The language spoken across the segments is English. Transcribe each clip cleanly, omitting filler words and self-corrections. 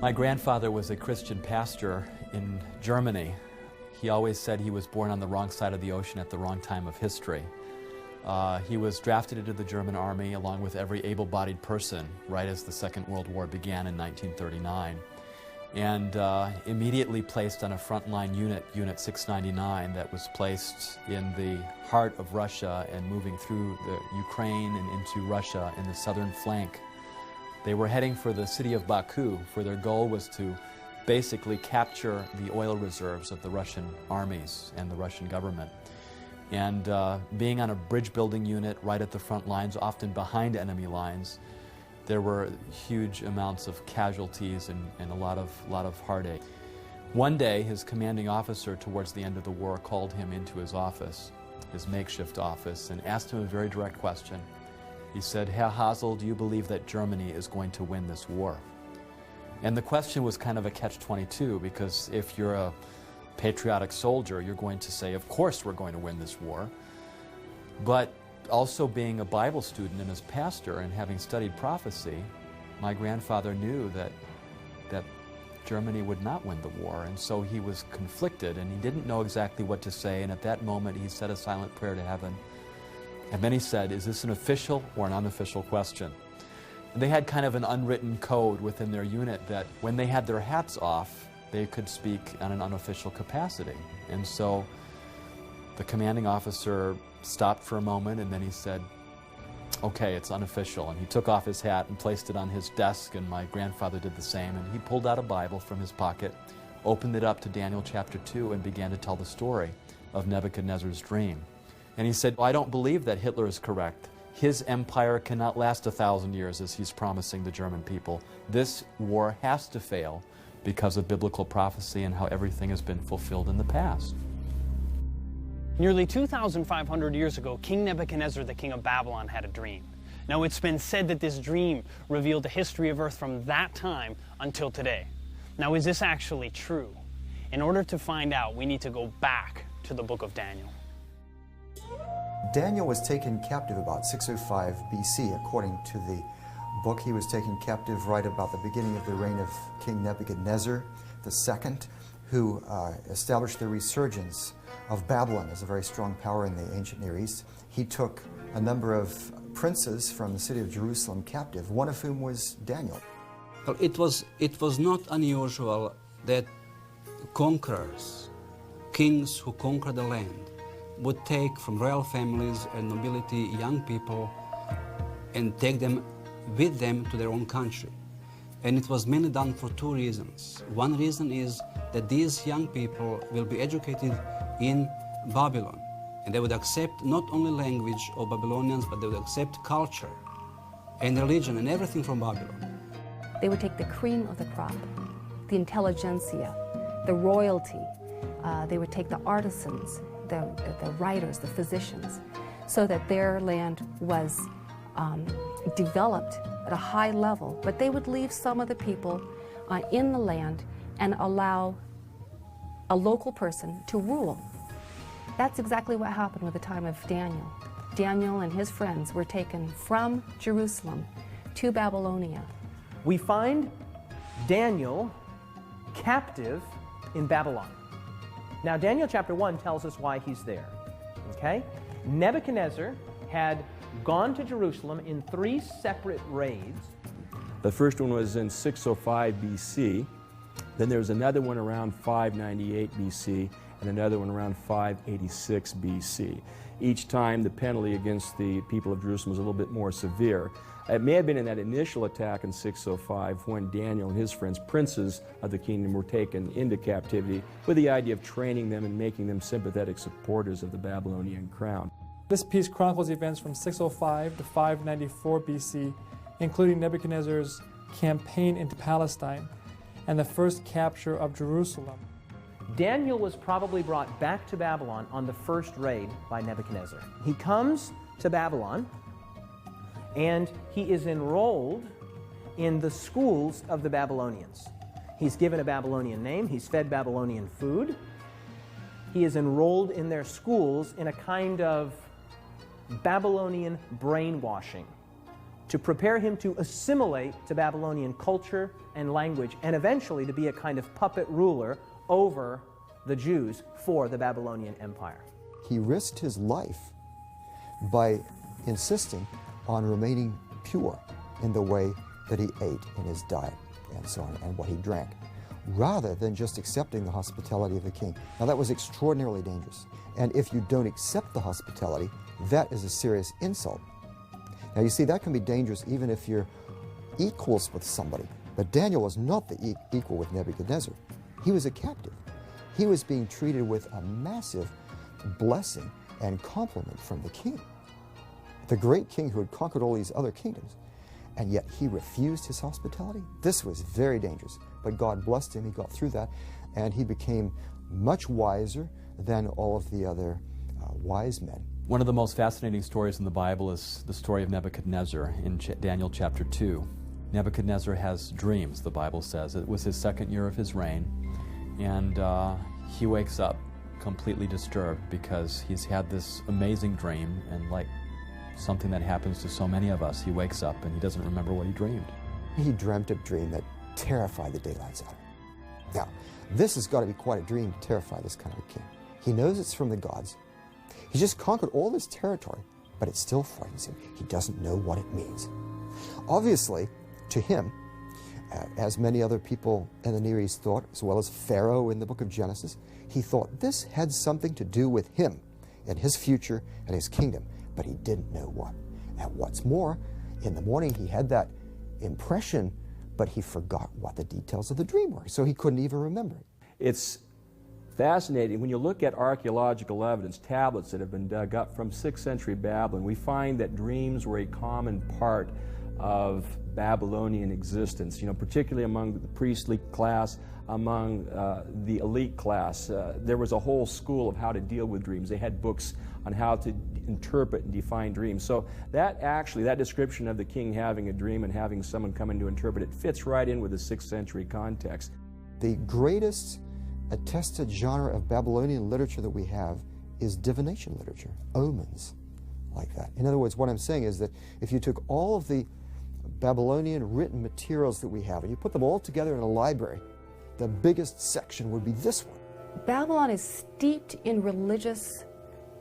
My grandfather was a Christian pastor in Germany. He always said he was born on the wrong side of the ocean at the wrong time of history. He was drafted into the German army along with every able-bodied person right as the Second World War began in 1939, and immediately placed on a frontline unit, Unit 699, that was placed in the heart of Russia and moving through the Ukraine and into Russia in the southern flank. They were heading for the city of Baku, for their goal was to basically capture the oil reserves of the Russian armies and the Russian government. And being on a bridge building unit right at the front lines, often behind enemy lines, there were huge amounts of casualties and a lot of heartache. One day, his commanding officer towards the end of the war called him into his office, his makeshift office, and asked him a very direct question. He said, "Herr Hasel, do you believe that Germany is going to win this war?" And the question was kind of a catch-22, because if you're a patriotic soldier, you're going to say, of course we're going to win this war. But also being a Bible student and as pastor and having studied prophecy, my grandfather knew that Germany would not win the war, and so he was conflicted and he didn't know exactly what to say, and at that moment he said a silent prayer to heaven. And then he said, "Is this an official or an unofficial question?" And they had kind of an unwritten code within their unit that when they had their hats off, they could speak on an unofficial capacity. And so the commanding officer stopped for a moment and then he said, "Okay, it's unofficial." And he took off his hat and placed it on his desk, and my grandfather did the same, and he pulled out a Bible from his pocket, opened it up to Daniel chapter 2, and began to tell the story of Nebuchadnezzar's dream. And he said, "I don't believe that Hitler is correct. His empire cannot last 1,000 years as he's promising the German people. This war has to fail because of biblical prophecy and how everything has been fulfilled in the past." Nearly 2,500 years ago, King Nebuchadnezzar, the king of Babylon, had a dream. Now, it's been said that this dream revealed the history of earth from that time until today. Now, is this actually true? In order to find out, we need to go back to the book of Daniel. Daniel was taken captive about 605 BC, according to the book. He was taken captive right about the beginning of the reign of King Nebuchadnezzar II, who established the resurgence of Babylon as a very strong power in the ancient Near East. He took a number of princes from the city of Jerusalem captive, one of whom was Daniel. Well, it was not unusual that conquerors, kings who conquer the land, would take from royal families and nobility young people and take them with them to their own country. And it was mainly done for two reasons. One reason is that these young people will be educated in Babylon, and they would accept not only language of Babylonians, but they would accept culture and religion and everything from Babylon. They would take the cream of the crop, the intelligentsia, the royalty. They would take the artisans, the writers, the physicians, so that their land was developed at a high level, but they would leave some of the people in the land and allow a local person to rule. That's exactly what happened with the time of Daniel. Daniel and his friends were taken from Jerusalem to Babylonia. We find Daniel captive in Babylon. Now, Daniel chapter 1 tells us why he's there, okay? Nebuchadnezzar had gone to Jerusalem in 3 separate raids. The first one was in 605 BC. Then there was another one around 598 BC and another one around 586 BC. Each time the penalty against the people of Jerusalem was a little bit more severe. It may have been in that initial attack in 605 when Daniel and his friends, princes of the kingdom, were taken into captivity with the idea of training them and making them sympathetic supporters of the Babylonian crown. This piece chronicles events from 605 to 594 BC, including Nebuchadnezzar's campaign into Palestine and the first capture of Jerusalem. Daniel was probably brought back to Babylon on the first raid by Nebuchadnezzar. He comes to Babylon, and he is enrolled in the schools of the Babylonians. He's given a Babylonian name, he's fed Babylonian food. He is enrolled in their schools in a kind of Babylonian brainwashing to prepare him to assimilate to Babylonian culture and language, and eventually to be a kind of puppet ruler over the Jews for the Babylonian Empire. He risked his life by insisting on remaining pure in the way that he ate in his diet and so on, and what he drank, rather than just accepting the hospitality of the king. Now that was extraordinarily dangerous, and if you don't accept the hospitality, that is a serious insult. Now you see, that can be dangerous even if you're equals with somebody, but Daniel was not the equal with Nebuchadnezzar. He was a captive. He was being treated with a massive blessing and compliment from the king, the great king who had conquered all these other kingdoms, and yet he refused his hospitality. This was very dangerous, but God blessed him. He got through that, and he became much wiser than all of the other wise men. One of the most fascinating stories in the Bible is the story of Nebuchadnezzar in Daniel chapter 2. Nebuchadnezzar has dreams, the Bible says. It was his second year of his reign, and he wakes up completely disturbed because he's had this amazing dream, and like something that happens to so many of us, he wakes up and he doesn't remember what he dreamed. He dreamt a dream that terrified the daylights out of him. Now, this has got to be quite a dream to terrify this kind of a king. He knows it's from the gods. He's just conquered all this territory, but it still frightens him. He doesn't know what it means. Obviously, to him, as many other people in the Near East thought, as well as Pharaoh in the book of Genesis, he thought this had something to do with him and his future and his kingdom, but he didn't know what. And what's more, in the morning he had that impression, but he forgot what the details of the dream were, so he couldn't even remember it. It's fascinating. When you look at archaeological evidence, tablets that have been dug up from 6th century Babylon, we find that dreams were a common part of Babylonian existence, particularly among the priestly class, among the elite class. There was a whole school of how to deal with dreams. They had books on how to interpret and define dreams. So that description of the king having a dream and having someone come in to interpret it fits right in with the 6th century context. The greatest attested genre of Babylonian literature that we have is divination literature, omens, like that. In other words, what I'm saying is that if you took all of the Babylonian written materials that we have and you put them all together in a library, the biggest section would be this one. Babylon is steeped in religious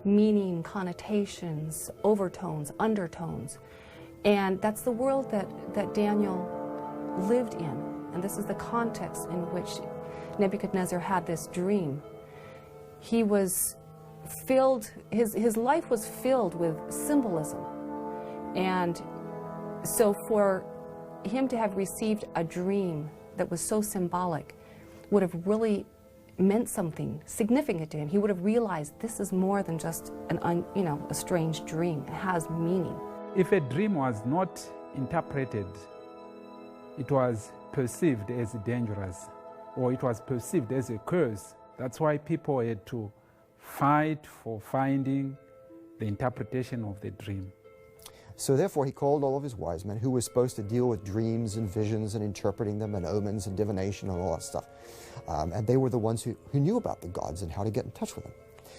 meaning, connotations, overtones, undertones. And that's the world that Daniel lived in. And this is the context in which Nebuchadnezzar had this dream. He was filled, his life was filled with symbolism. And so for him to have received a dream that was so symbolic would have really meant something significant to him. He would have realized this is more than just a strange dream. It has meaning. If a dream was not interpreted, it was perceived as dangerous, or it was perceived as a curse. That's why people had to fight for finding the interpretation of the dream. So therefore he called all of his wise men who were supposed to deal with dreams and visions and interpreting them and omens and divination and all that stuff. And they were the ones who knew about the gods and how to get in touch with them.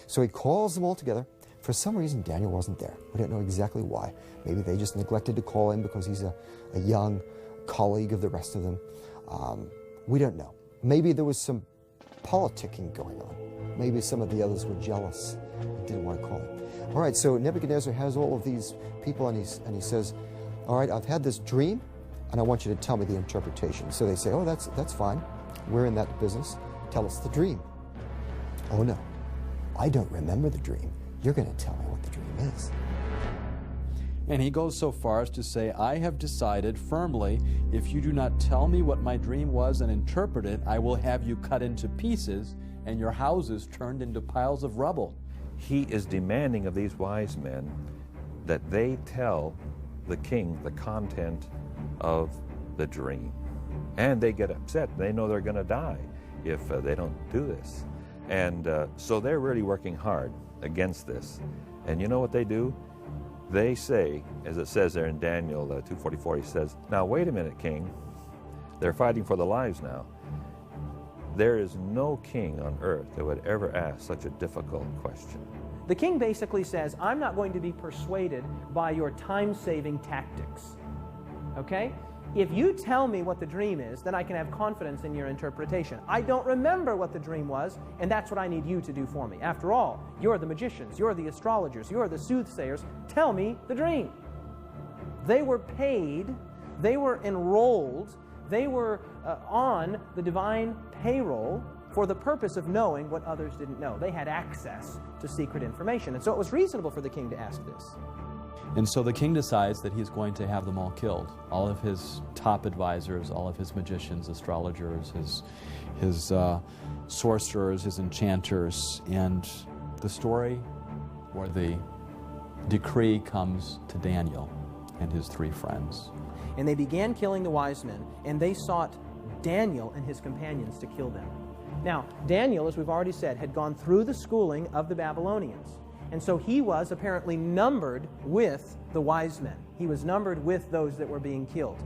So he calls them all together. For some reason, Daniel wasn't there. We don't know exactly why. Maybe they just neglected to call him because he's a young colleague of the rest of them. We don't know. Maybe there was some politicking going on. Maybe some of the others were jealous and didn't want to call him. All right, so Nebuchadnezzar has all of these people, and he says, all right, I've had this dream, and I want you to tell me the interpretation. So they say, oh, that's fine. We're in that business. Tell us the dream. Oh, no, I don't remember the dream. You're going to tell me what the dream is. And he goes so far as to say, I have decided firmly, if you do not tell me what my dream was and interpret it, I will have you cut into pieces and your houses turned into piles of rubble. He is demanding of these wise men that they tell the king the content of the dream. And they get upset. They know they're going to die if they don't do this. And so they're really working hard against this. And you know what they do? They say, as it says there in Daniel 2:44, he says, now wait a minute, king. They're fighting for their lives now. There is no king on earth that would ever ask such a difficult question. The king basically says, I'm not going to be persuaded by your time-saving tactics. Okay? If you tell me what the dream is, then I can have confidence in your interpretation. I don't remember what the dream was, and that's what I need you to do for me. After all, you're the magicians, you're the astrologers, you're the soothsayers. Tell me the dream. They were paid, they were enrolled, they were on the divine payroll for the purpose of knowing what others didn't know. They had access to secret information, and so it was reasonable for the king to ask this. And so the king decides that he's going to have them all killed. All of his top advisors, all of his magicians, astrologers, his sorcerers, his enchanters. And the story or the decree comes to Daniel and his 3 friends. And they began killing the wise men, and they sought Daniel and his companions to kill them. Now, Daniel, as we've already said, had gone through the schooling of the Babylonians. And so he was apparently numbered with the wise men. He was numbered with those that were being killed.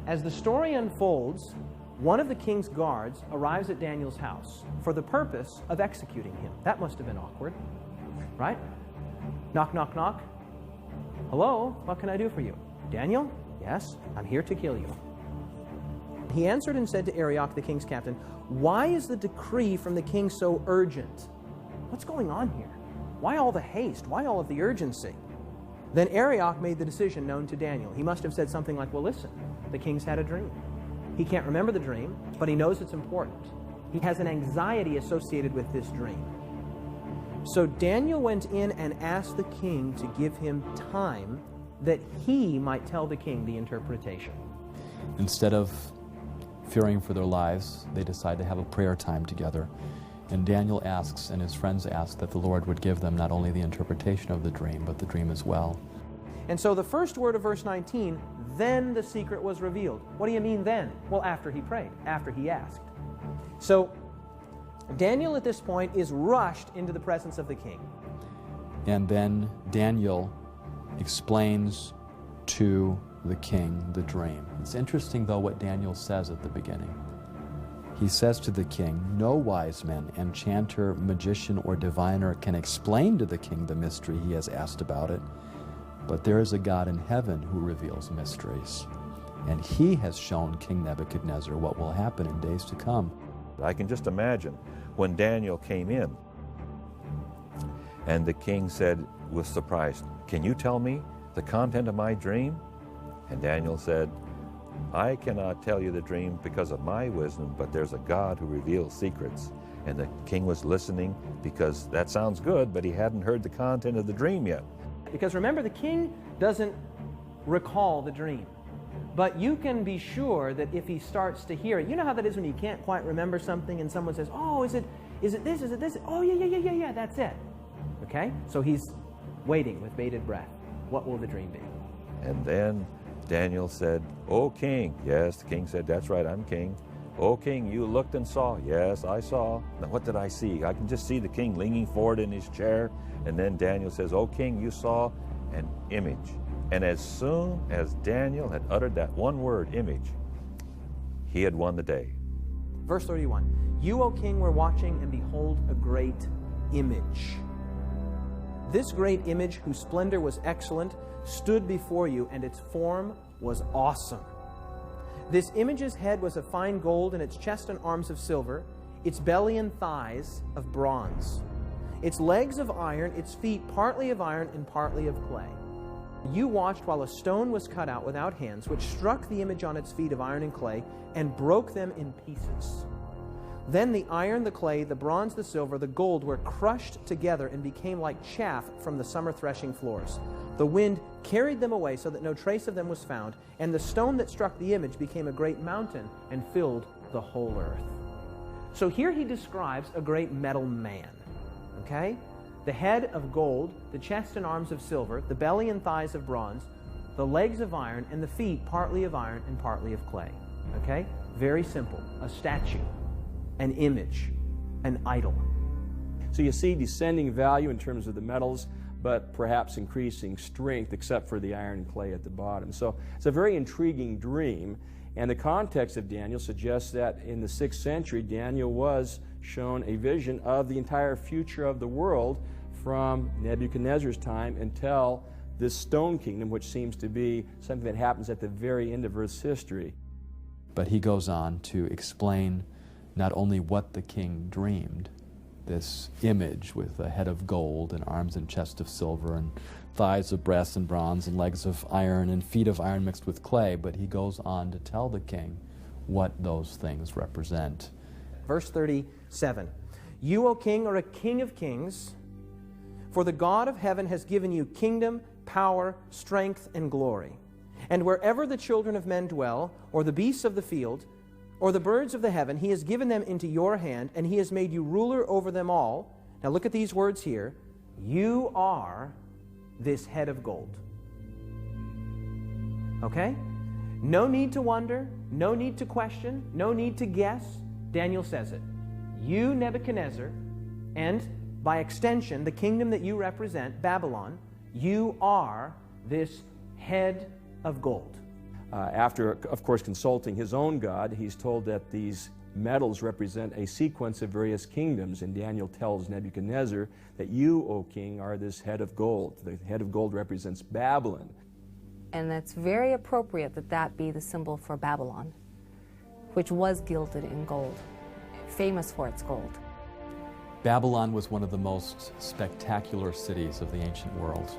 As the story unfolds, one of the king's guards arrives at Daniel's house for the purpose of executing him. That must have been awkward, right? Knock, knock, knock. Hello, what can I do for you? Daniel? Yes, I'm here to kill you. He answered and said to Arioch, the king's captain, "Why is the decree from the king so urgent? What's going on here? Why all the haste? Why all of the urgency?" Then Arioch made the decision known to Daniel. He must have said something like, "Well, listen, the king's had a dream. He can't remember the dream, but he knows it's important. He has an anxiety associated with this dream." So Daniel went in and asked the king to give him time that he might tell the king the interpretation. Instead of fearing for their lives, they decide to have a prayer time together. And Daniel asks, and his friends ask, that the Lord would give them not only the interpretation of the dream, but the dream as well. And so the first word of verse 19, then the secret was revealed. What do you mean then? Well, after he prayed, after he asked. So Daniel at this point is rushed into the presence of the king. And then Daniel explains to the king the dream. It's interesting, though, what Daniel says at the beginning. He says to the king, "No wise man, enchanter, magician, or diviner can explain to the king the mystery he has asked about it, but there is a God in heaven who reveals mysteries, and he has shown King Nebuchadnezzar what will happen in days to come." I can just imagine when Daniel came in and the king said, with surprise, "Can you tell me the content of my dream?" And Daniel said, "I cannot tell you the dream because of my wisdom, but there's a God who reveals secrets." And the king was listening because that sounds good, but he hadn't heard the content of the dream yet. Because remember, the king doesn't recall the dream. But you can be sure that if he starts to hear it, you know how that is when you can't quite remember something and someone says, "Oh, is it this, is it this?" "Oh, yeah, that's it." Okay? So he's waiting with bated breath. What will the dream be? And then Daniel said, "O king." Yes, the king said, "That's right, I'm king." "O king, you looked and saw." "Yes, I saw." "Now what did I see?" I can just see the king leaning forward in his chair. And then Daniel says, "O king, you saw an image." And as soon as Daniel had uttered that one word, image, he had won the day. Verse 31, "You, O king, were watching, and behold, a great image. This great image, whose splendor was excellent, stood before you, and its form was awesome. This image's head was of fine gold, and its chest and arms of silver, its belly and thighs of bronze, its legs of iron, its feet partly of iron and partly of clay. You watched while a stone was cut out without hands, which struck the image on its feet of iron and clay, and broke them in pieces. Then the iron, the clay, the bronze, the silver, the gold were crushed together and became like chaff from the summer threshing floors. The wind carried them away so that no trace of them was found, and the stone that struck the image became a great mountain and filled the whole earth." So here he describes a great metal man, okay? The head of gold, the chest and arms of silver, the belly and thighs of bronze, the legs of iron, and the feet partly of iron and partly of clay, okay? Very simple. A statue, an image, an idol. So you see descending value in terms of the metals, but perhaps increasing strength, except for the iron and clay at the bottom. So it's a very intriguing dream, and the context of Daniel suggests that in the 6th century, Daniel was shown a vision of the entire future of the world from Nebuchadnezzar's time until this stone kingdom, which seems to be something that happens at the very end of Earth's history. But he goes on to explain not only what the king dreamed, this image with a head of gold and arms and chest of silver and thighs of brass and bronze and legs of iron and feet of iron mixed with clay, but he goes on to tell the king what those things represent. Verse 37, "You, O king, are a king of kings, for the God of heaven has given you kingdom, power, strength, and glory. And wherever the children of men dwell, or the beasts of the field, or the birds of the heaven, he has given them into your hand, and he has made you ruler over them all." Now look at these words here. "You are this head of gold." Okay? No need to wonder, no need to question, no need to guess. Daniel says it. You, Nebuchadnezzar, and by extension, the kingdom that you represent, Babylon, you are this head of gold. After, of course, consulting his own God, he's told that these metals represent a sequence of various kingdoms, and Daniel tells Nebuchadnezzar that you, O king, are this head of gold. The head of gold represents Babylon. And it's very appropriate that that be the symbol for Babylon, which was gilded in gold, famous for its gold. Babylon was one of the most spectacular cities of the ancient world.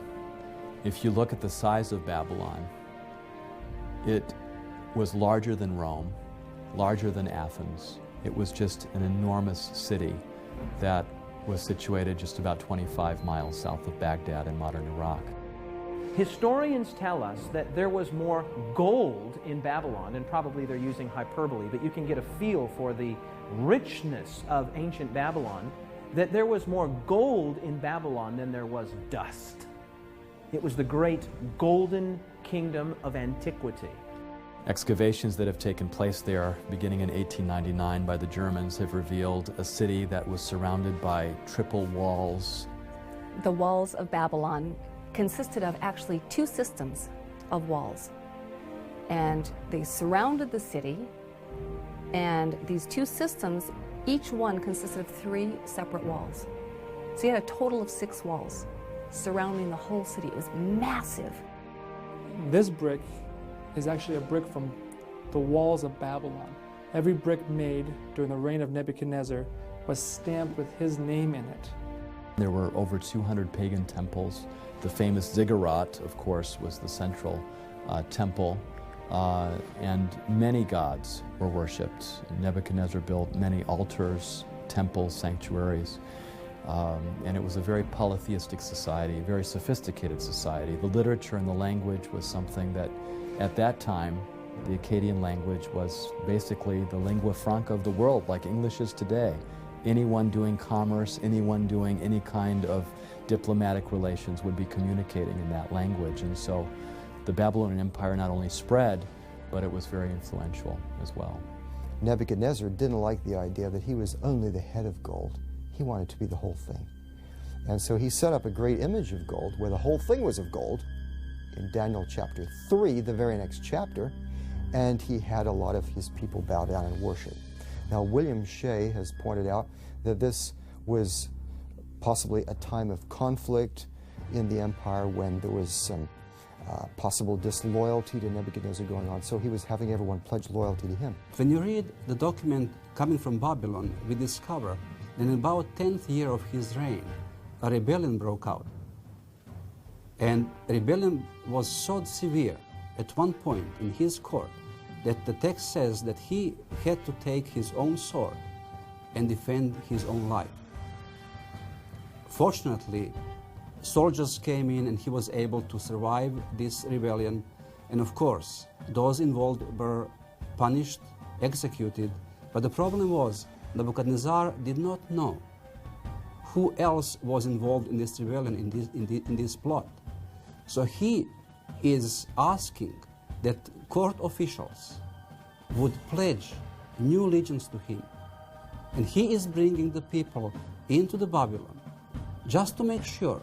If you look at the size of Babylon, it was larger than Rome, larger than Athens. It was just an enormous city that was situated just about 25 miles south of Baghdad in modern Iraq. Historians tell us that there was more gold in Babylon, and probably they're using hyperbole, but you can get a feel for the richness of ancient Babylon, that there was more gold in Babylon than there was dust. It was the great golden kingdom of antiquity. Excavations that have taken place there beginning in 1899 by the Germans have revealed a city that was surrounded by triple walls. The walls of Babylon consisted of actually two systems of walls. And they surrounded the city, and these two systems, each one consisted of 3 separate walls. So you had a total of 6 walls surrounding the whole city. It was massive. This brick is actually a brick from the walls of Babylon. Every brick made during the reign of Nebuchadnezzar was stamped with his name in it. There were over 200 pagan temples. The famous ziggurat, of course, was the central temple, and many gods were worshipped. Nebuchadnezzar built many altars, temples, sanctuaries, and it was a very polytheistic society, a very sophisticated society. The literature and the language was something that, at that time, the Akkadian language was basically the lingua franca of the world, like English is today. Anyone doing commerce, anyone doing any kind of diplomatic relations would be communicating in that language. And so the Babylonian Empire not only spread, but it was very influential as well. Nebuchadnezzar didn't like the idea that he was only the head of gold. He wanted to be the whole thing. And so he set up a great image of gold where the whole thing was of gold in Daniel chapter 3, the very next chapter, and he had a lot of his people bow down and worship. Now, William Shea has pointed out that this was possibly a time of conflict in the empire when there was some possible disloyalty to Nebuchadnezzar going on, so he was having everyone pledge loyalty to him. When you read the document coming from Babylon, we discover that in about 10th year of his reign, a rebellion broke out. And rebellion was so severe at one point in his court that the text says that he had to take his own sword and defend his own life. Fortunately, soldiers came in and he was able to survive this rebellion. And of course, those involved were punished, executed. But the problem was Nebuchadnezzar did not know who else was involved in this rebellion, in this plot. So he is asking that court officials would pledge new allegiance to him. And he is bringing the people into the Babylon just to make sure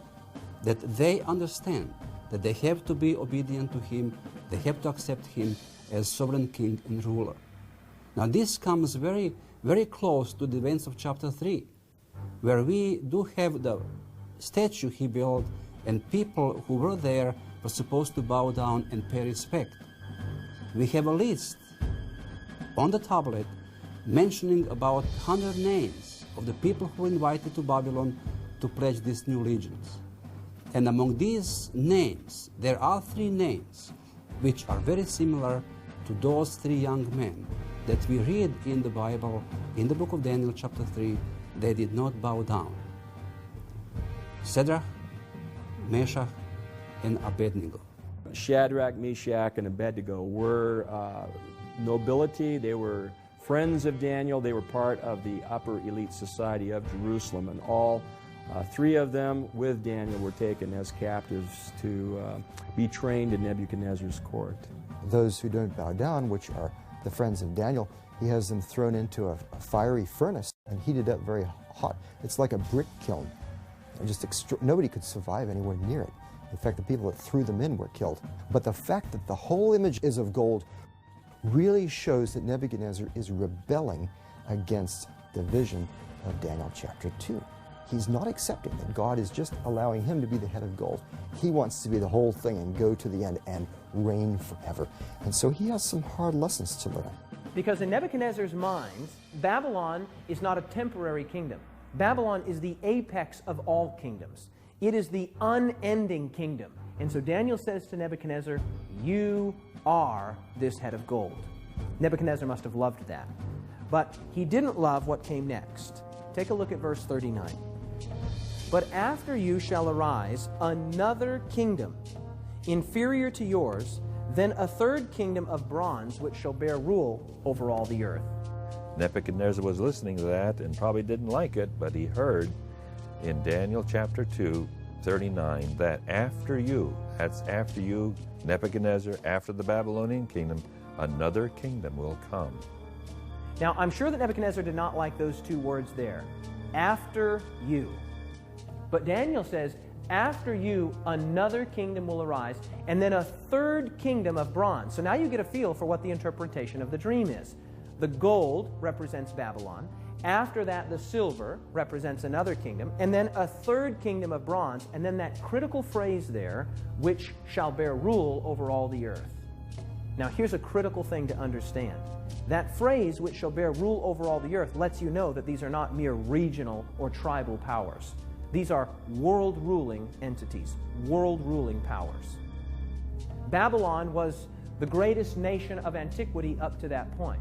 that they understand that they have to be obedient to him, they have to accept him as sovereign king and ruler. Now this comes very, very close to the events of chapter 3, where we do have the statue he built and people who were there were supposed to bow down and pay respect. We have a list on the tablet mentioning about 100 names of the people who were invited to Babylon to pledge these new allegiance. And among these names, there are 3 names which are very similar to those 3 young men that we read in the Bible, in the book of Daniel chapter 3, they did not bow down. Shadrach, Meshach, and Abednego. Shadrach, Meshach, and Abednego were nobility. They were friends of Daniel. They were part of the upper elite society of Jerusalem, and all 3 of them with Daniel were taken as captives to be trained in Nebuchadnezzar's court. Those who don't bow down, which are the friends of Daniel, he has them thrown into a fiery furnace and heated up very hot. It's like a brick kiln. And just nobody could survive anywhere near it. In fact, the people that threw them in were killed. But the fact that the whole image is of gold really shows that Nebuchadnezzar is rebelling against the vision of Daniel chapter 2. He's not accepting that God is just allowing him to be the head of gold. He wants to be the whole thing and go to the end and reign forever. And so he has some hard lessons to learn. Because in Nebuchadnezzar's mind, Babylon is not a temporary kingdom. Babylon is the apex of all kingdoms. It is the unending kingdom. And so Daniel says to Nebuchadnezzar, you are this head of gold. Nebuchadnezzar must have loved that. But he didn't love what came next. Take a look at verse 39. But after you shall arise another kingdom, inferior to yours, then a 3rd kingdom of bronze, which shall bear rule over all the earth. Nebuchadnezzar was listening to that and probably didn't like it, but he heard in Daniel chapter 2, 39, that after you, that's after you, Nebuchadnezzar, after the Babylonian kingdom, another kingdom will come. Now, I'm sure that Nebuchadnezzar did not like those 2 words there, after you. But Daniel says, after you, another kingdom will arise, and then a 3rd kingdom of bronze. So now you get a feel for what the interpretation of the dream is. The gold represents Babylon. After that, the silver represents another kingdom, and then a 3rd kingdom of bronze, and then that critical phrase there, which shall bear rule over all the earth. Now, here's a critical thing to understand. That phrase, which shall bear rule over all the earth, lets you know that these are not mere regional or tribal powers. These are world-ruling entities, world-ruling powers. Babylon was the greatest nation of antiquity up to that point.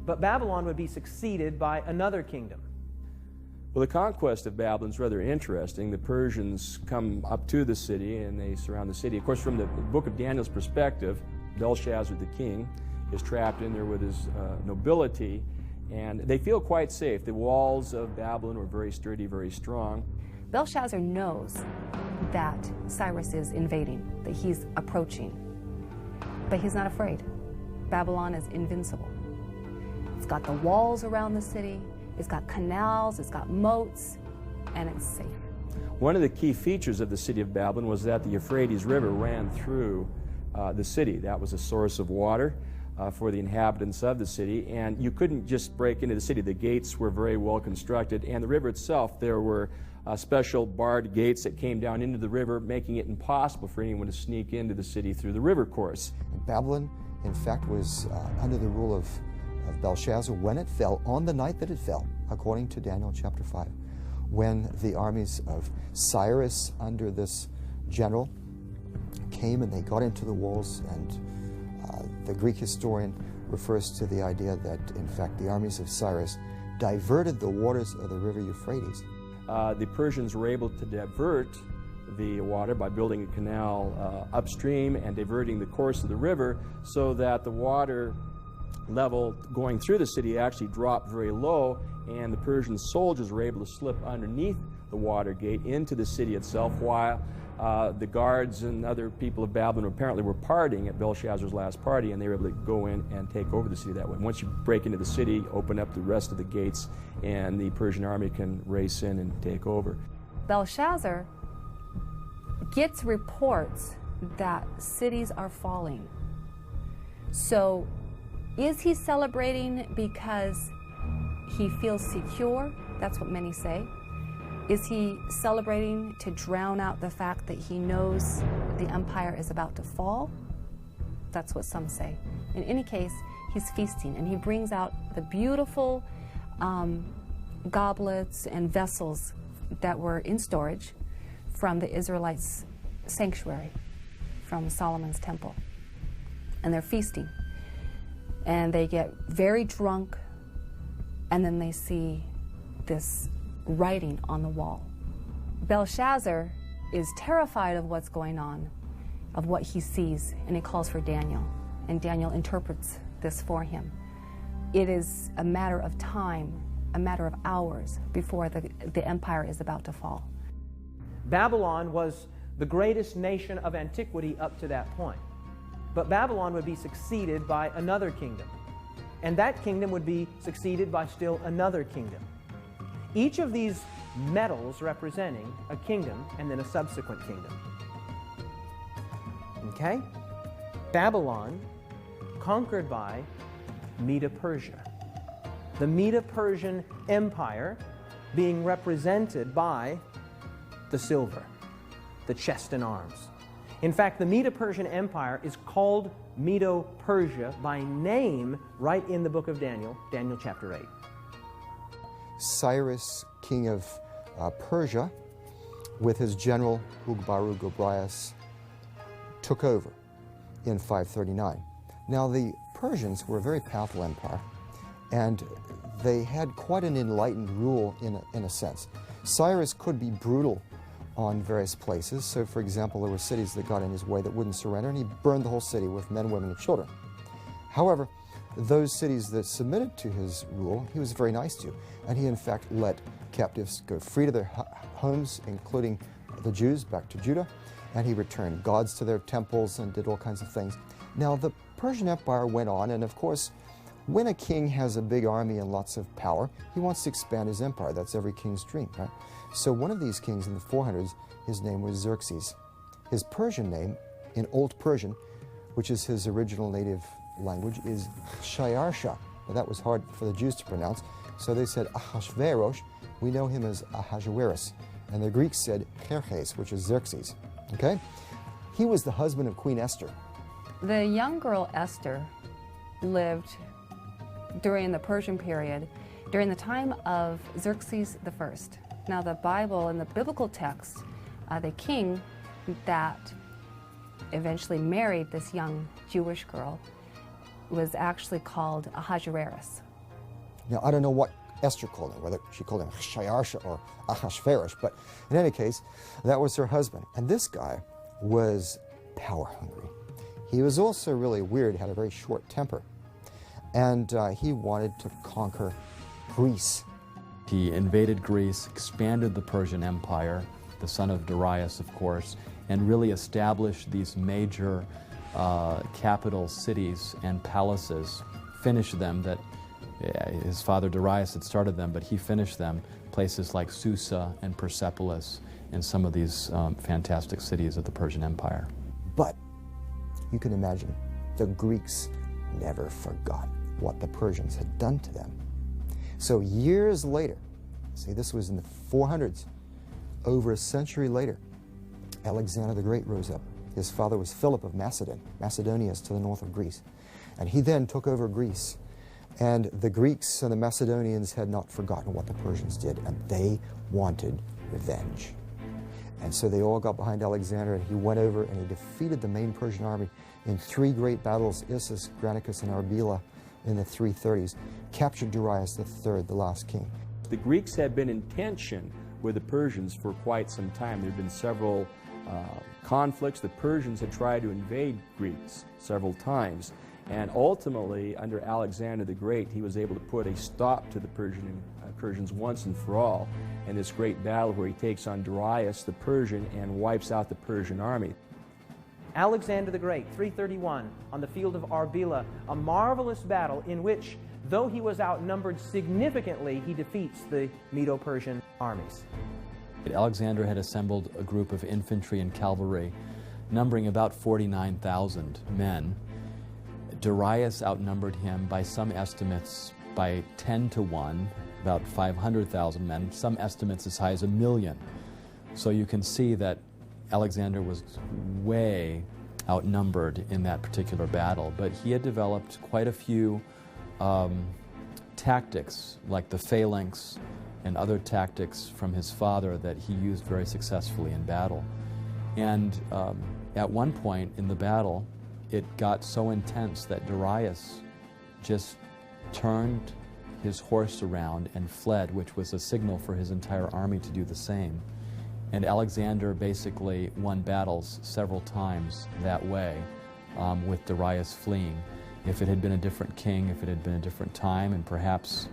But Babylon would be succeeded by another kingdom. Well, the conquest of Babylon is rather interesting. The Persians come up to the city and they surround the city. Of course, from the book of Daniel's perspective, Belshazzar the king is trapped in there with his nobility, and they feel quite safe. The walls of Babylon were very sturdy, very strong. Belshazzar knows that Cyrus is invading, that he's approaching, but he's not afraid. Babylon is invincible. It's got the walls around the city, it's got canals, it's got moats, and it's safe. One of the key features of the city of Babylon was that the Euphrates River ran through the city. That was a source of water for the inhabitants of the city, and you couldn't just break into the city. The gates were very well constructed, and the river itself, there were special barred gates that came down into the river, making it impossible for anyone to sneak into the city through the river course. Babylon, in fact, was under the rule of Belshazzar when it fell, on the night that it fell, according to Daniel chapter 5, when the armies of Cyrus under this general came and they got into the walls, and the Greek historian refers to the idea that, in fact, the armies of Cyrus diverted the waters of the river Euphrates. The Persians were able to divert the water by building a canal upstream and diverting the course of the river so that the water level going through the city actually dropped very low, and the Persian soldiers were able to slip underneath the water gate into the city itself, while the guards and other people of Babylon apparently were partying at Belshazzar's last party, and they were able to go in and take over the city that way. Once you break into the city, open up the rest of the gates, and the Persian army can race in and take over. Belshazzar gets reports that cities are falling. So is he celebrating because he feels secure? That's what many say. Is he celebrating to drown out the fact that he knows the empire is about to fall? That's what some say. In any case, he's feasting, and he brings out the beautiful goblets and vessels that were in storage from the Israelites' sanctuary, from Solomon's temple. And they're feasting. And they get very drunk, and then they see this writing on the wall. Belshazzar is terrified of what's going on, of what he sees, and he calls for Daniel, and Daniel interprets this for him. It is a matter of time, a matter of hours before the empire is about to fall. Babylon was the greatest nation of antiquity up to that point. But Babylon would be succeeded by another kingdom, and that kingdom would be succeeded by still another kingdom. Each of these medals representing a kingdom and then a subsequent kingdom. Okay? Babylon, conquered by Medo-Persia. The Medo-Persian Empire being represented by the silver, the chest and arms. In fact, the Medo-Persian Empire is called Medo-Persia by name right in the book of Daniel, Daniel chapter 8. Cyrus, king of Persia, with his general Ugbaru-Gobryas, took over in 539. Now, the Persians were a very powerful empire, and they had quite an enlightened rule in a sense. Cyrus could be brutal on various places. So, for example, there were cities that got in his way that wouldn't surrender, and he burned the whole city with men, women, and children. However, those cities that submitted to his rule, he was very nice to, and he in fact let captives go free to their homes, including the Jews, back to Judah, and he returned gods to their temples and did all kinds of things. Now, the Persian Empire went on, and of course, when a king has a big army and lots of power, he wants to expand his empire. That's every king's dream, right? So one of these kings in the 400s, his name was Xerxes. His Persian name, in Old Persian, which is his original native language, is Shayarsha. Now, that was hard for the Jews to pronounce, so they said Ahasuerus. We know him as Ahasuerus. And the Greeks said Xerxes, which is Xerxes. Okay? He was the husband of Queen Esther. The young girl Esther lived during the Persian period, during the time of Xerxes I. Now, the Bible and the biblical text, the king that eventually married this young Jewish girl was actually called Ahasuerus. Now, I don't know what Esther called him, whether she called him Shayarsha or Ahasuerus, but in any case, that was her husband. And this guy was power hungry. He was also really weird, had a very short temper, and he wanted to conquer Greece. He invaded Greece, expanded the Persian Empire, the son of Darius, of course, and really established these major capital cities and palaces, finished them. That his father Darius had started them, but he finished them, places like Susa and Persepolis and some of these fantastic cities of the Persian Empire. But you can imagine the Greeks never forgot what the Persians had done to them. So years later, see, this was in the 400s, over a century later, Alexander the Great rose up. His father was Philip of Macedon. Macedonia is to the north of Greece. And he then took over Greece. And the Greeks and the Macedonians had not forgotten what the Persians did, and they wanted revenge. And so they all got behind Alexander, and he went over and he defeated the main Persian army in 3 great battles, Issus, Granicus, and Arbela, in the 330s, captured Darius III, the last king. The Greeks had been in tension with the Persians for quite some time. There had been several conflicts. The Persians had tried to invade Greeks several times, and ultimately, under Alexander the Great, he was able to put a stop to the Persians once and for all in this great battle where he takes on Darius the Persian and wipes out the Persian army. Alexander the Great, 331, on the field of Arbela, a marvelous battle in which, though he was outnumbered significantly, he defeats the Medo-Persian armies. Alexander had assembled a group of infantry and cavalry numbering about 49,000 men. Darius outnumbered him by some estimates by 10 to 1, about 500,000 men, some estimates as high as 1 million. So you can see that Alexander was way outnumbered in that particular battle, but he had developed quite a few tactics, like the phalanx and other tactics from his father that he used very successfully in battle. And at one point in the battle, it got so intense that Darius just turned his horse around and fled, which was a signal for his entire army to do the same. And Alexander basically won battles several times that way, with Darius fleeing. If it had been a different king, if it had been a different time, and perhaps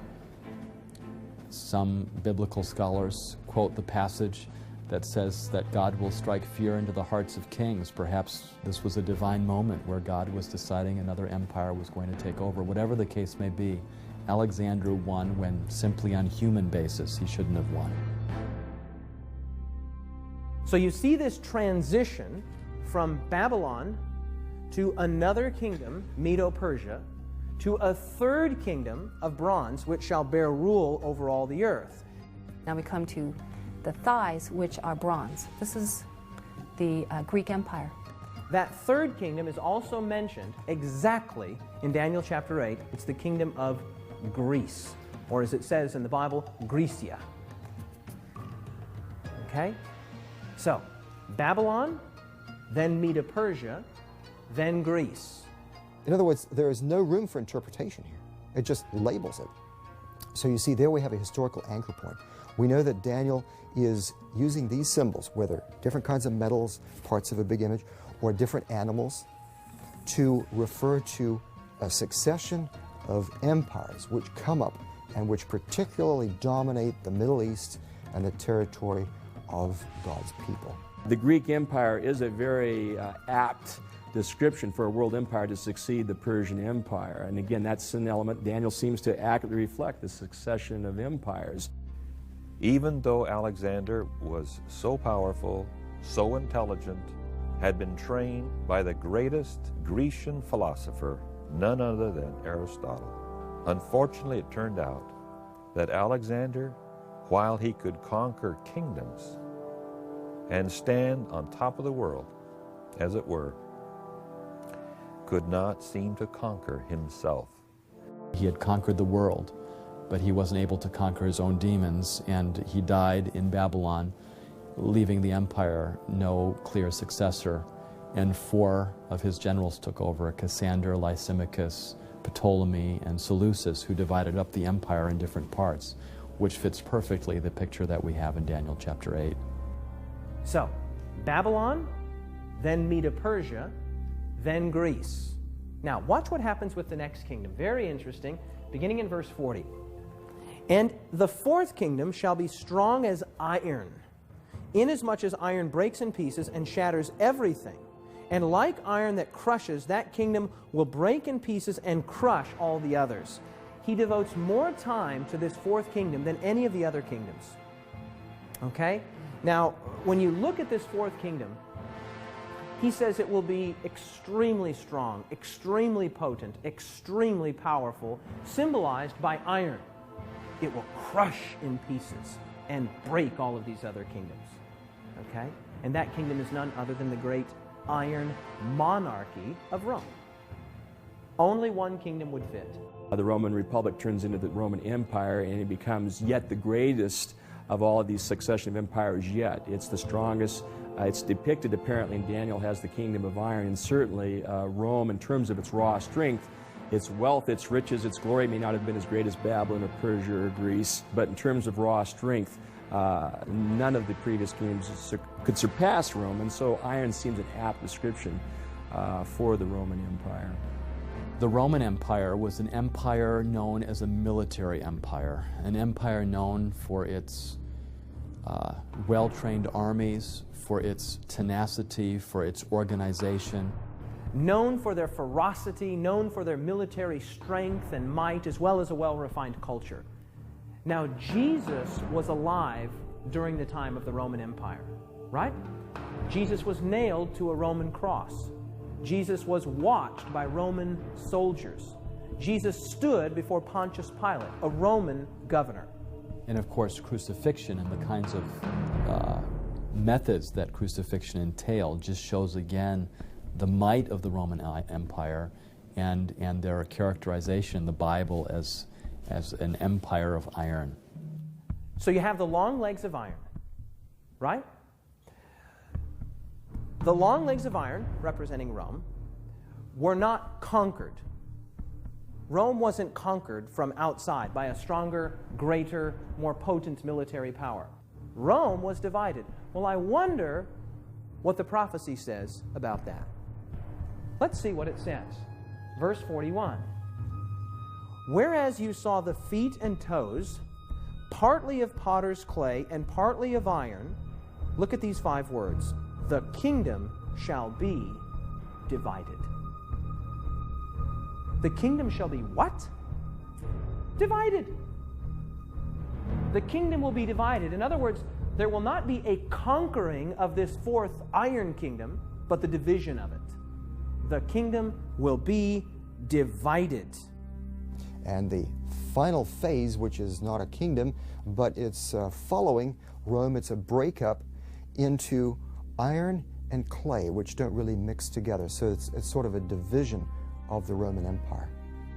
some biblical scholars quote the passage that says that God will strike fear into the hearts of kings. Perhaps this was a divine moment where God was deciding another empire was going to take over. Whatever the case may be, Alexander won when simply on human basis he shouldn't have won. So you see this transition from Babylon to another kingdom, Medo-Persia, to a third kingdom of bronze, which shall bear rule over all the earth. Now we come to the thighs, which are bronze. This is the Greek Empire. That third kingdom is also mentioned exactly in Daniel chapter 8. It's the kingdom of Greece, or as it says in the Bible, Grecia. Okay? So, Babylon, then Medo-Persia, then Greece. In other words, there is no room for interpretation here. It just labels it. So you see, there we have a historical anchor point. We know that Daniel is using these symbols, whether different kinds of metals, parts of a big image, or different animals, to refer to a succession of empires which come up and which particularly dominate the Middle East and the territory of God's people. The Greek Empire is a very apt description for a world empire to succeed the Persian Empire. And again, that's an element Daniel seems to accurately reflect, the succession of empires. Even though Alexander was so powerful, so intelligent, had been trained by the greatest Grecian philosopher, none other than Aristotle. Unfortunately, it turned out that Alexander, while he could conquer kingdoms and stand on top of the world, as it were, could not seem to conquer himself. He had conquered the world, but he wasn't able to conquer his own demons, and he died in Babylon, leaving the empire no clear successor. And 4 of his generals took over: Cassander, Lysimachus, Ptolemy, and Seleucus, who divided up the empire in different parts, which fits perfectly the picture that we have in Daniel chapter 8. So, Babylon, then Medo-Persia, then Greece. Now, watch what happens with the next kingdom. Very interesting, beginning in verse 40. And the fourth kingdom shall be strong as iron, inasmuch as iron breaks in pieces and shatters everything. And like iron that crushes, that kingdom will break in pieces and crush all the others. He devotes more time to this fourth kingdom than any of the other kingdoms. Okay? Now, when you look at this fourth kingdom, he says it will be extremely strong, extremely potent, extremely powerful, symbolized by iron. It will crush in pieces and break all of these other kingdoms. Okay? And that kingdom is none other than the great iron monarchy of Rome. Only one kingdom would fit. The Roman Republic turns into the Roman Empire, and it becomes yet the greatest of all of these succession of empires yet. It's the strongest. It's depicted apparently in Daniel as the kingdom of iron, and certainly Rome, in terms of its raw strength, its wealth, its riches, its glory may not have been as great as Babylon or Persia or Greece, but in terms of raw strength, none of the previous kingdoms could surpass Rome, and so iron seems an apt description for the Roman Empire. The Roman Empire was an empire known as a military empire, an empire known for its well-trained armies, for its tenacity, for its organization. Known for their ferocity, known for their military strength and might, as well as a well-refined culture. Now, Jesus was alive during the time of the Roman Empire, right? Jesus was nailed to a Roman cross. Jesus was watched by Roman soldiers. Jesus stood before Pontius Pilate, a Roman governor. And of course, crucifixion and the kinds of methods that crucifixion entailed just shows again the might of the Roman Empire and their characterization in the Bible as an empire of iron. So you have the long legs of iron, right? The long legs of iron, representing Rome, were not conquered. Rome wasn't conquered from outside by a stronger, greater, more potent military power. Rome was divided. Well, I wonder what the prophecy says about that. Let's see what it says. Verse 41. Whereas you saw the feet and toes, partly of potter's clay and partly of iron, look at these 5 words. The kingdom shall be divided. The kingdom shall be what? Divided. The kingdom will be divided. In other words, there will not be a conquering of this 4th iron kingdom, but the division of it. The kingdom will be divided. And the final phase, which is not a kingdom, but it's following Rome, it's a breakup into iron and clay, which don't really mix together. So it's sort of a division of the Roman Empire.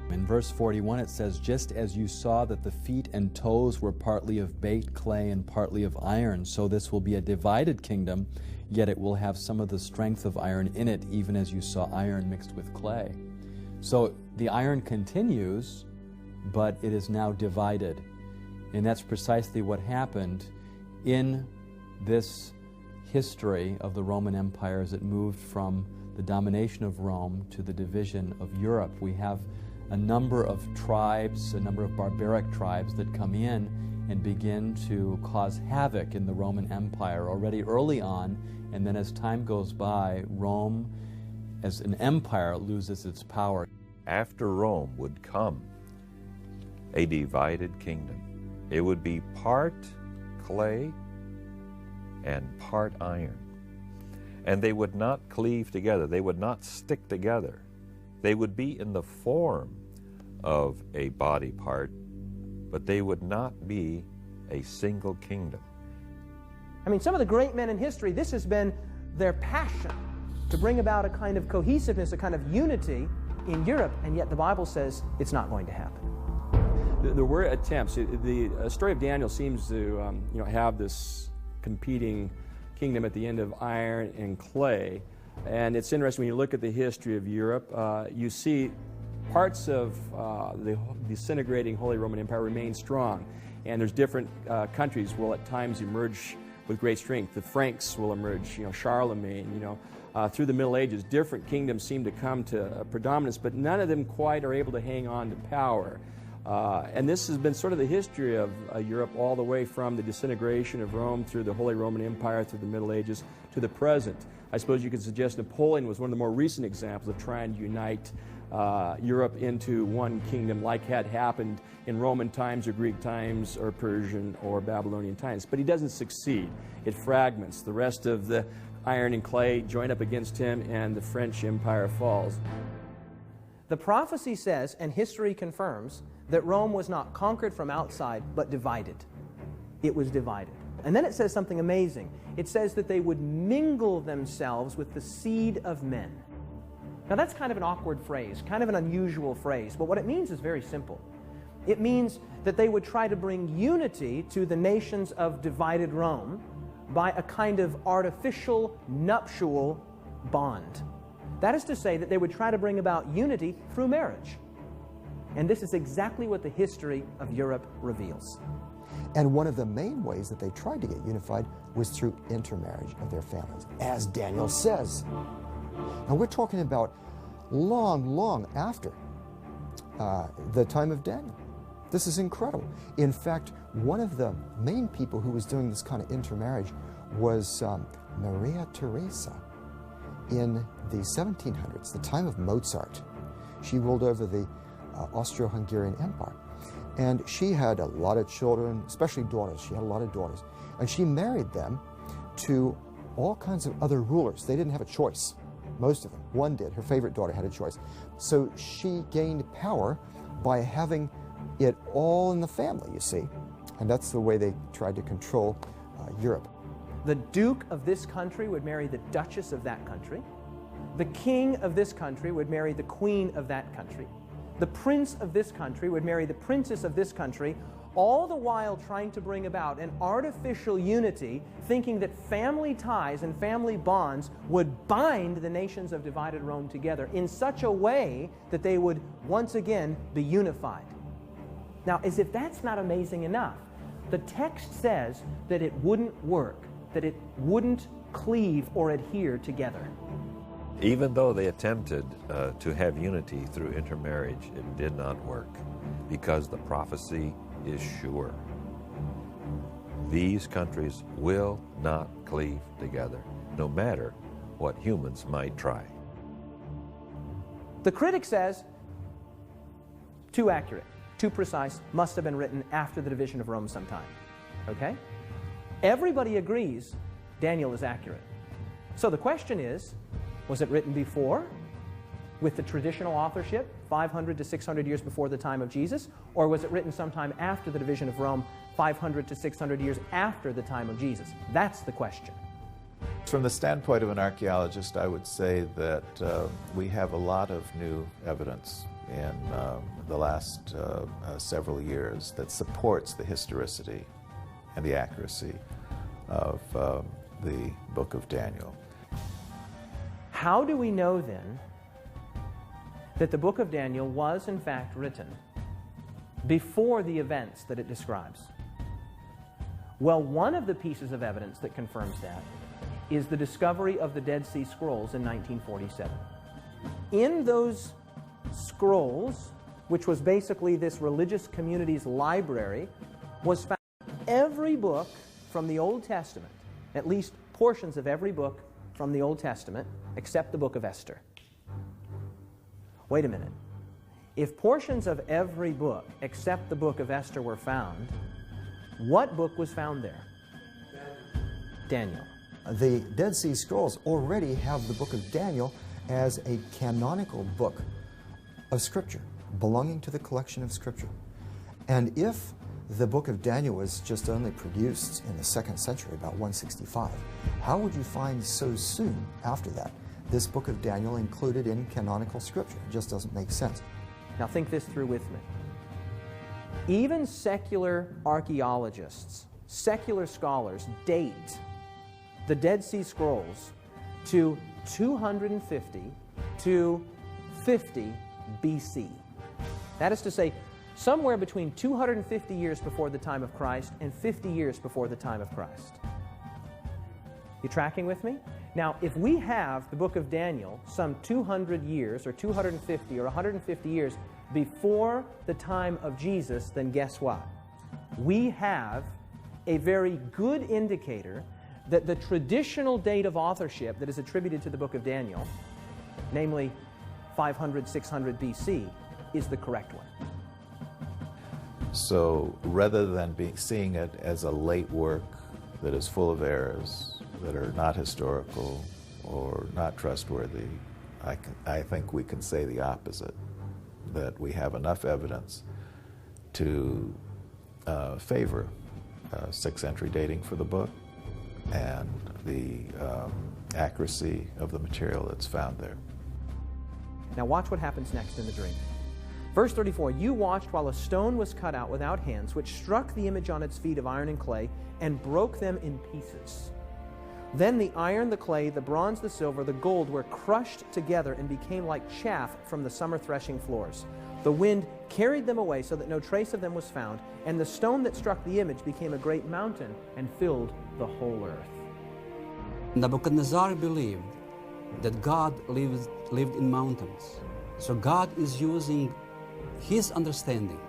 In verse 41 it says, just as you saw that the feet and toes were partly of baked clay and partly of iron, so this will be a divided kingdom, yet it will have some of the strength of iron in it, even as you saw iron mixed with clay. So the iron continues, but it is now divided. And that's precisely what happened in this history of the Roman Empire as it moved from the domination of Rome to the division of Europe. We have a number of tribes, a number of barbaric tribes that come in and begin to cause havoc in the Roman Empire already early on, and then as time goes by, Rome as an empire loses its power. After Rome would come a divided kingdom. It would be part clay and part iron. And they would not cleave together. They would not stick together. They would be in the form of a body part, but they would not be a single kingdom. I mean, some of the great men in history, this has been their passion, to bring about a kind of cohesiveness, a kind of unity in Europe, and yet the Bible says it's not going to happen. There were attempts. The story of Daniel seems to have this competing kingdom at the end of iron and clay. And it's interesting when you look at the history of Europe, you see parts of the disintegrating Holy Roman Empire remain strong. And there's different countries will at times emerge with great strength. The Franks will emerge, Charlemagne, through the Middle Ages. Different kingdoms seem to come to predominance, but none of them quite are able to hang on to power. And this has been sort of the history of Europe all the way from the disintegration of Rome through the Holy Roman Empire through the Middle Ages to the present. I suppose you could suggest Napoleon was one of the more recent examples of trying to unite Europe into one kingdom like had happened in Roman times or Greek times or Persian or Babylonian times. But he doesn't succeed. It fragments. The rest of the iron and clay join up against him and the French Empire falls. The prophecy says, and history confirms, that Rome was not conquered from outside, but divided. It was divided. And then it says something amazing. It says that they would mingle themselves with the seed of men. Now that's kind of an awkward phrase, kind of an unusual phrase, but what it means is very simple. It means that they would try to bring unity to the nations of divided Rome by a kind of artificial nuptial bond. That is to say that they would try to bring about unity through marriage. And this is exactly what the history of Europe reveals. And one of the main ways that they tried to get unified was through intermarriage of their families, as Daniel says. Now we're talking about long after the time of Daniel. This is incredible. In fact, one of the main people who was doing this kind of intermarriage was Maria Theresa in the 1700s, the time of Mozart. She ruled over the Austro-Hungarian Empire. And she had a lot of children, especially daughters. She had a lot of daughters. And she married them to all kinds of other rulers. They didn't have a choice, most of them. One did. Her favorite daughter had a choice. So she gained power by having it all in the family, you see. And that's the way they tried to control Europe. The Duke of this country would marry the Duchess of that country. The King of this country would marry the Queen of that country. The Prince of this country would marry the Princess of this country, all the while trying to bring about an artificial unity, thinking that family ties and family bonds would bind the nations of divided Rome together in such a way that they would once again be unified. Now, as if that's not amazing enough, the text says that it wouldn't work, that it wouldn't cleave or adhere together. Even though they attempted to have unity through intermarriage, it did not work because the prophecy is sure. These countries will not cleave together, no matter what humans might try. The critic says, too accurate, too precise, must have been written after the division of Rome sometime. Okay? Everybody agrees Daniel is accurate. So the question is, was it written before, with the traditional authorship, 500 to 600 years before the time of Jesus, or was it written sometime after the division of Rome, 500 to 600 years after the time of Jesus? That's the question. From the standpoint of an archaeologist, I would say that we have a lot of new evidence in the last several years that supports the historicity and the accuracy of the book of Daniel. How do we know then that the book of Daniel was in fact written before the events that it describes? Well, one of the pieces of evidence that confirms that is the discovery of the Dead Sea Scrolls in 1947. In those scrolls, which was basically this religious community's library, was found every book from the Old Testament, at least portions of every book from the Old Testament, except the book of Esther. Wait a minute. If portions of every book except the book of Esther were found, what book was found there? Daniel. The Dead Sea Scrolls already have the book of Daniel as a canonical book of Scripture, belonging to the collection of Scripture. And if the book of Daniel was just only produced in the 2nd century, about 165, how would you find so soon after that this book of Daniel included in canonical Scripture? It just doesn't make sense. Now think this through with me. Even secular archaeologists, secular scholars date the Dead Sea Scrolls to 250 to 50 BC. That is to say, somewhere between 250 years before the time of Christ and 50 years before the time of Christ. You tracking with me? Now, if we have the book of Daniel some 200 years or 250 or 150 years before the time of Jesus, then guess what? We have a very good indicator that the traditional date of authorship that is attributed to the book of Daniel, namely 500, 600 BC, is the correct one. So rather than seeing it as a late work that is full of errors, that are not historical or not trustworthy, I think we can say the opposite, that we have enough evidence to favor 6th century dating for the book and the accuracy of the material that's found there. Now watch what happens next in the dream. Verse 34, you watched while a stone was cut out without hands, which struck the image on its feet of iron and clay and broke them in pieces. Then the iron, the clay, the bronze, the silver, the gold were crushed together and became like chaff from the summer threshing floors. The wind carried them away so that no trace of them was found, and the stone that struck the image became a great mountain and filled the whole earth. Nebuchadnezzar believed that God lived in mountains. So God is using his understanding,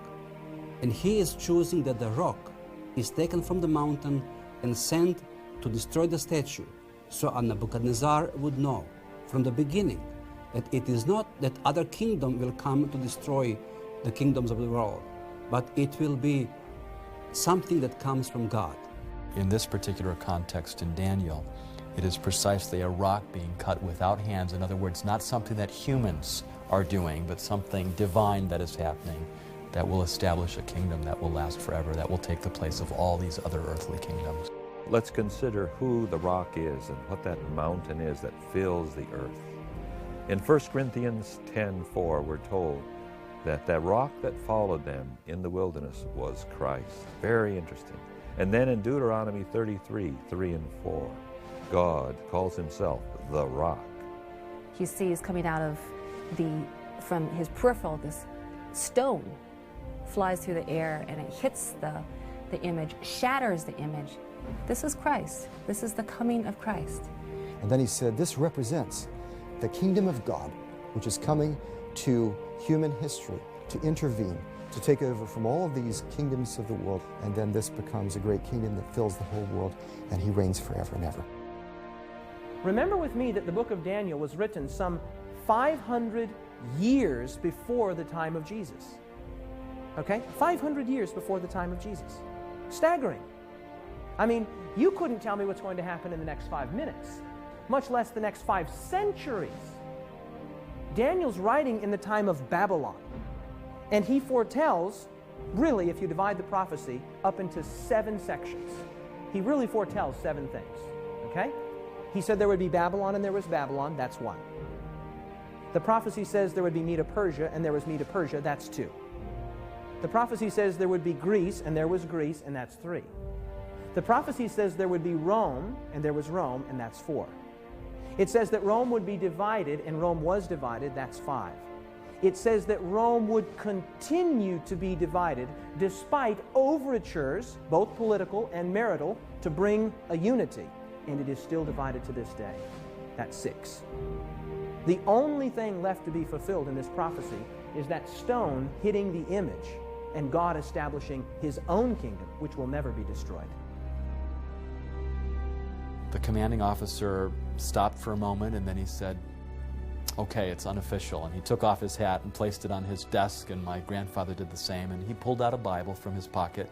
and he is choosing that the rock is taken from the mountain and sent to destroy the statue. So Nebuchadnezzar would know from the beginning that it is not that other kingdom will come to destroy the kingdoms of the world, but it will be something that comes from God. In this particular context in Daniel, it is precisely a rock being cut without hands. In other words, not something that humans are doing, but something divine that is happening that will establish a kingdom that will last forever, that will take the place of all these other earthly kingdoms. Let's consider who the rock is and what that mountain is that fills the earth. In 1 Corinthians 10:4, we're told that the rock that followed them in the wilderness was Christ. Very interesting. And then in Deuteronomy 33:3 and 4, God calls himself the rock. He sees coming out of from his peripheral, this stone flies through the air and it hits the image, shatters the image. This is Christ. This is the coming of Christ. And then he said, this represents the kingdom of God, which is coming to human history, to intervene, to take over from all of these kingdoms of the world. And then this becomes a great kingdom that fills the whole world, and he reigns forever and ever. Remember with me that the book of Daniel was written some 500 years before the time of Jesus. Okay? 500 years before the time of Jesus. Staggering. I mean, you couldn't tell me what's going to happen in the next 5 minutes, much less the next 5 centuries. Daniel's writing in the time of Babylon, and he foretells, really, if you divide the prophecy up into 7 sections, he really foretells 7 things. Okay? He said there would be Babylon and there was Babylon, that's 1. The prophecy says there would be Medo-Persia and there was Medo-Persia, that's 2. The prophecy says there would be Greece and there was Greece, and that's 3. The prophecy says there would be Rome and there was Rome, and that's 4. It says that Rome would be divided, and Rome was divided, that's 5. It says that Rome would continue to be divided despite overtures, both political and marital, to bring a unity, and it is still divided to this day. That's 6. The only thing left to be fulfilled in this prophecy is that stone hitting the image and God establishing his own kingdom, which will never be destroyed. The commanding officer stopped for a moment, and then he said, okay, it's unofficial. And he took off his hat and placed it on his desk, and my grandfather did the same. And he pulled out a Bible from his pocket,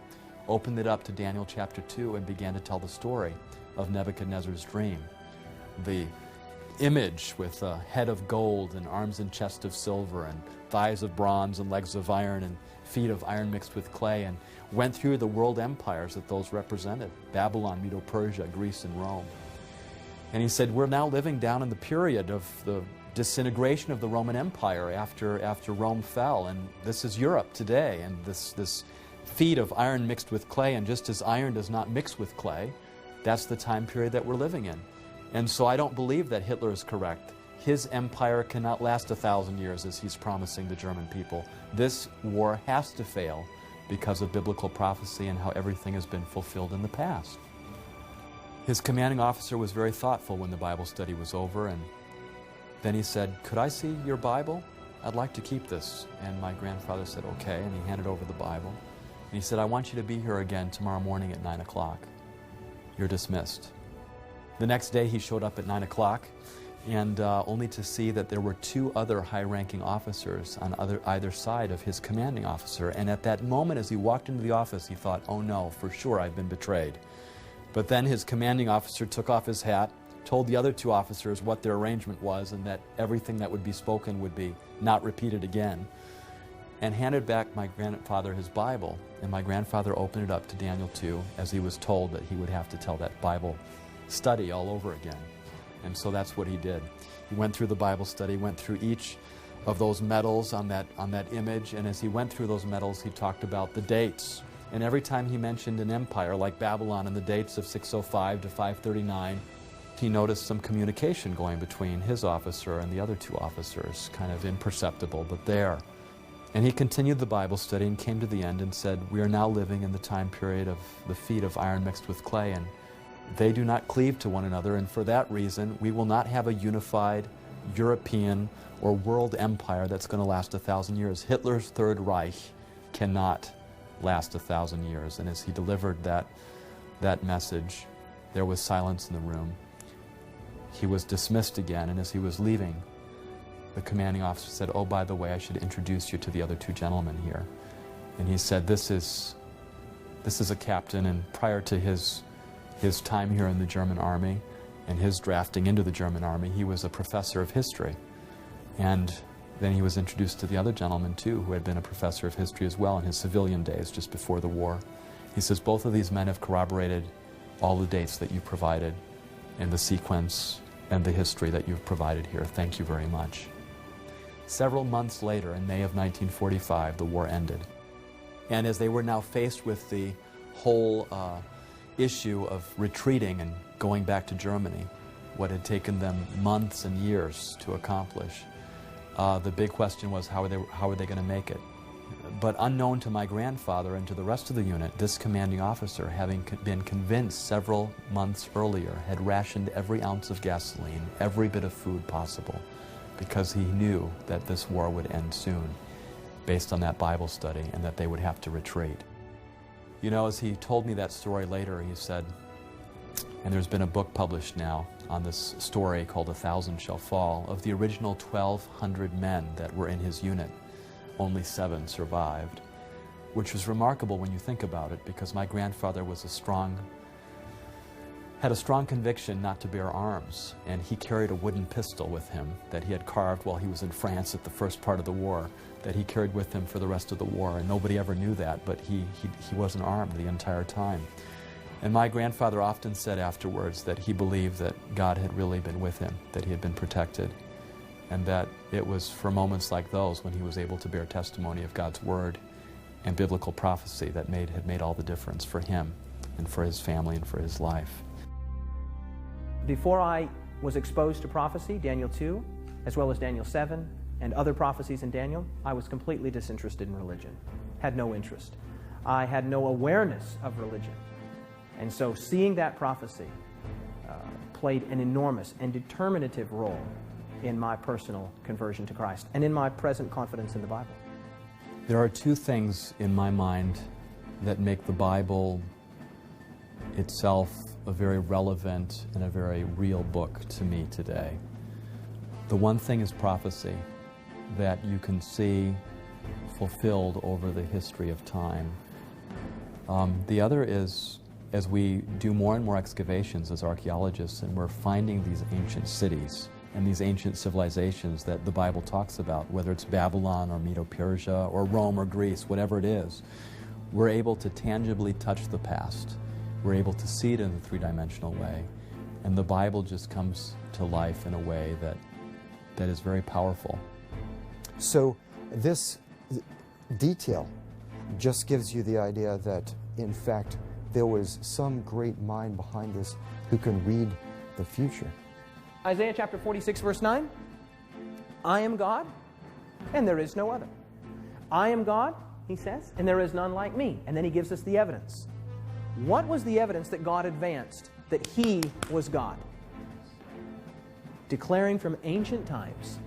opened it up to Daniel chapter 2, and began to tell the story of Nebuchadnezzar's dream. The image with a head of gold and arms and chest of silver and thighs of bronze and legs of iron and feet of iron mixed with clay, and went through the world empires that those represented: Babylon, Medo-Persia, Greece, and Rome. And he said, we're now living down in the period of the disintegration of the Roman Empire after Rome fell, and this is Europe today, and this feet of iron mixed with clay, and just as iron does not mix with clay, that's the time period that we're living in. And so I don't believe that Hitler is correct. His empire cannot last 1,000 years as he's promising the German people. This war has to fail because of biblical prophecy and how everything has been fulfilled in the past. His commanding officer was very thoughtful when the Bible study was over, and then he said, could I see your Bible? I'd like to keep this. And my grandfather said, okay, and he handed over the Bible. And he said, I want you to be here again tomorrow morning at 9 o'clock. You're dismissed. The next day he showed up at 9 o'clock, and only to see that there were 2 other high-ranking officers on either side of his commanding officer. And at that moment, as he walked into the office, he thought, oh no, for sure I've been betrayed. But then his commanding officer took off his hat, told the other 2 officers what their arrangement was, and that everything that would be spoken would be not repeated again, and handed back my grandfather his Bible. And my grandfather opened it up to Daniel 2, as he was told that he would have to tell that Bible study all over again. And so that's what he did. He went through the Bible study, went through each of those medals on that image, and as he went through those medals, he talked about the dates. And every time he mentioned an empire like Babylon and the dates of 605 to 539, he noticed some communication going between his officer and the other 2 officers, kind of imperceptible, but there. And he continued the Bible study and came to the end and said, we are now living in the time period of the feet of iron mixed with clay, and they do not cleave to one another, and for that reason, we will not have a unified European or world empire that's going to last 1,000 years. Hitler's Third Reich cannot last 1,000 years. And as he delivered that message, there was silence in the room. He was dismissed again, and as he was leaving, the commanding officer said, oh, by the way, I should introduce you to the other 2 gentlemen here. And he said, this is a captain, and prior to his time here in the German army and his drafting into the German army, he was a professor of history. And Then he was introduced to the other gentleman, too, who had been a professor of history as well in his civilian days, just before the war. He says, both of these men have corroborated all the dates that you provided and the sequence and the history that you've provided here. Thank you very much. Several months later, in May of 1945, the war ended. And as they were now faced with the whole issue of retreating and going back to Germany, what had taken them months and years to accomplish, the big question was how were they going to make it? But unknown to my grandfather and to the rest of the unit, this commanding officer, having been convinced several months earlier, had rationed every ounce of gasoline, every bit of food possible, because he knew that this war would end soon, based on that Bible study, and that they would have to retreat. You know, as he told me that story later, he said, and there's been a book published now on this story called 1,000 Shall Fall, of the original 1,200 men that were in his unit, only 7 survived, which was remarkable when you think about it, because my grandfather was had a strong conviction not to bear arms, and he carried a wooden pistol with him that he had carved while he was in France at the first part of the war, that he carried with him for the rest of the war, and nobody ever knew that, but he wasn't armed the entire time. And my grandfather often said afterwards that he believed that God had really been with him, that he had been protected, and that it was for moments like those when he was able to bear testimony of God's Word and biblical prophecy that had made all the difference for him and for his family and for his life. Before I was exposed to prophecy, Daniel 2, as well as Daniel 7, and other prophecies in Daniel, I was completely disinterested in religion, had no interest. I had no awareness of religion. And so seeing that prophecy played an enormous and determinative role in my personal conversion to Christ and in my present confidence in the Bible. There are 2 things in my mind that make the Bible itself a very relevant and a very real book to me today. The one thing is prophecy that you can see fulfilled over the history of time. The other is, as we do more and more excavations as archaeologists, and we're finding these ancient cities and these ancient civilizations that the Bible talks about, whether it's Babylon or Medo-Persia or Rome or Greece, whatever it is, we're able to tangibly touch the past. We're able to see it in a 3-dimensional way, and the Bible just comes to life in a way that is very powerful. So this detail just gives you the idea that, in fact, there was some great mind behind this who can read the future. Isaiah chapter 46, verse 9, I am God, and there is no other. I am God, he says, and there is none like me. And then he gives us the evidence. What was the evidence that God advanced that he was God? Declaring from ancient times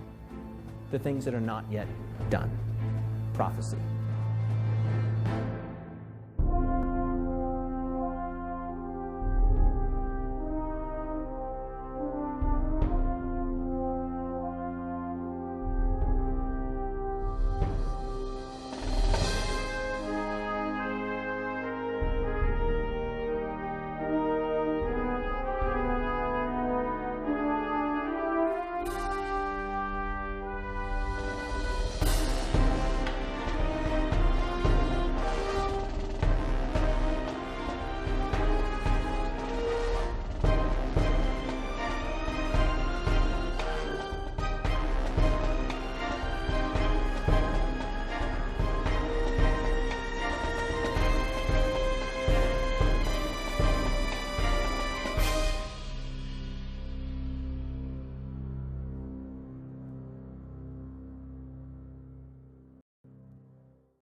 the things that are not yet done. Prophecy.